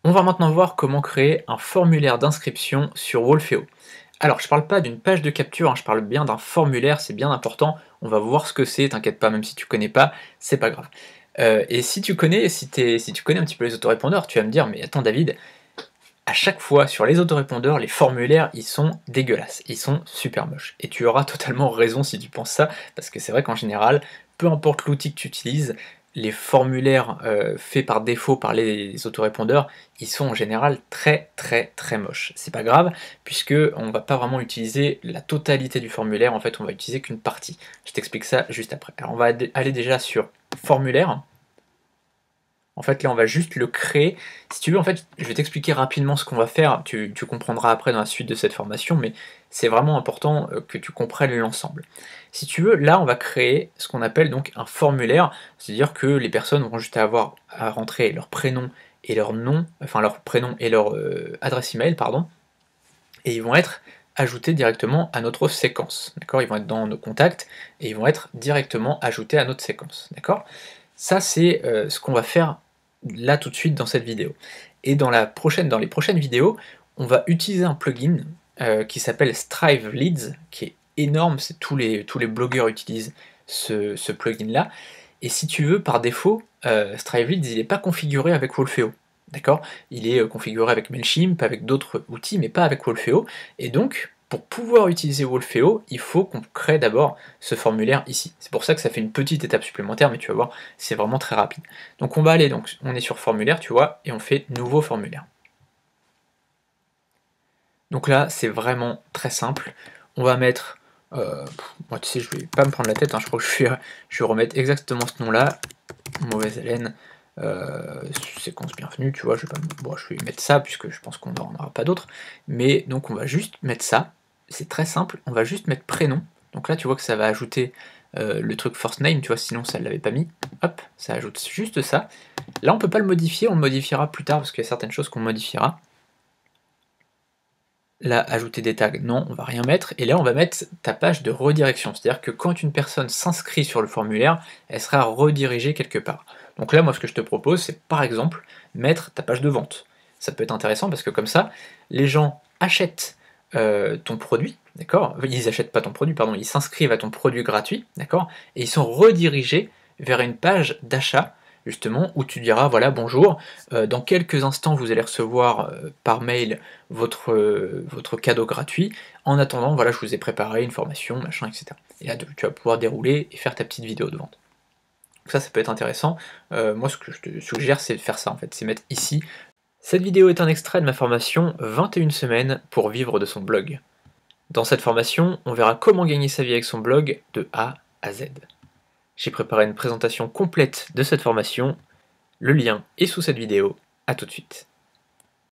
On va maintenant voir comment créer un formulaire d'inscription sur Wolfeo. Alors, je parle pas d'une page de capture, hein, je parle bien d'un formulaire, c'est bien important. On va voir ce que c'est, t'inquiète pas, même si tu connais pas, c'est pas grave. Et si tu connais, si tu connais un petit peu les autorépondeurs, tu vas me dire, mais attends David, à chaque fois sur les autorépondeurs, les formulaires, ils sont dégueulasses, ils sont super moches. Et tu auras totalement raison si tu penses ça, parce que c'est vrai qu'en général, peu importe l'outil que tu utilises, les formulaires faits par défaut par les autorépondeurs, ils sont en général très très très moches. C'est pas grave, puisque on va pas vraiment utiliser la totalité du formulaire, en fait on va utiliser qu'une partie. Je t'explique ça juste après. Alors on va aller déjà sur formulaire. En fait, là, on va juste le créer. Si tu veux, en fait, je vais t'expliquer rapidement ce qu'on va faire. Tu comprendras après dans la suite de cette formation, mais c'est vraiment important que tu comprennes l'ensemble. Si tu veux, là, on va créer ce qu'on appelle donc un formulaire, c'est-à-dire que les personnes vont juste avoir à rentrer leur prénom et leur nom, enfin leur prénom et leur adresse email, pardon, et ils vont être ajoutés directement à notre séquence. D'accord? Ils vont être dans nos contacts et ils vont être directement ajoutés à notre séquence. D'accord? Ça, c'est ce qu'on va faire là tout de suite dans cette vidéo. Et dans les prochaines vidéos, on va utiliser un plugin qui s'appelle Strive Leads, qui est énorme, tous les blogueurs utilisent ce plugin-là. Et si tu veux, par défaut, Strive Leads, il n'est pas configuré avec Wolfeo. D'accord? Il est configuré avec Mailchimp, avec d'autres outils, mais pas avec Wolfeo. Et donc, pour pouvoir utiliser Wolfeo, il faut qu'on crée d'abord ce formulaire ici. C'est pour ça que ça fait une petite étape supplémentaire, mais tu vas voir, c'est vraiment très rapide. Donc on va aller, donc on est sur formulaire, tu vois, et on fait nouveau formulaire. Donc là, c'est vraiment très simple. On va mettre, moi tu sais, je vais pas me prendre la tête, hein, je crois que je vais remettre exactement ce nom-là, mauvaise haleine, séquence bienvenue, tu vois, je vais mettre ça, puisque je pense qu'on n'en aura pas d'autres, mais donc on va juste mettre ça, c'est très simple, on va juste mettre prénom, donc là tu vois que ça va ajouter le truc first name, tu vois, sinon ça ne l'avait pas mis, hop, ça ajoute juste ça, là on peut pas le modifier, on le modifiera plus tard, parce qu'il y a certaines choses qu'on modifiera. Là, ajouter des tags, non, on va rien mettre. Et là, on va mettre ta page de redirection. C'est-à-dire que quand une personne s'inscrit sur le formulaire, elle sera redirigée quelque part. Donc là, moi, ce que je te propose, c'est par exemple mettre ta page de vente. Ça peut être intéressant parce que comme ça, les gens achètent ton produit, d'accord? Ils achètent pas ton produit, pardon, ils s'inscrivent à ton produit gratuit, d'accord? Et ils sont redirigés vers une page d'achat justement, où tu diras, voilà, bonjour, dans quelques instants, vous allez recevoir par mail votre cadeau gratuit. En attendant, voilà, je vous ai préparé une formation, machin, etc. Et là, tu vas pouvoir dérouler et faire ta petite vidéo de vente. Donc ça peut être intéressant. Moi, ce que je te suggère, c'est de faire ça, en fait, c'est mettre ici. Cette vidéo est un extrait de ma formation 21 semaines pour vivre de son blog. Dans cette formation, on verra comment gagner sa vie avec son blog de A à Z. J'ai préparé une présentation complète de cette formation, le lien est sous cette vidéo, à tout de suite.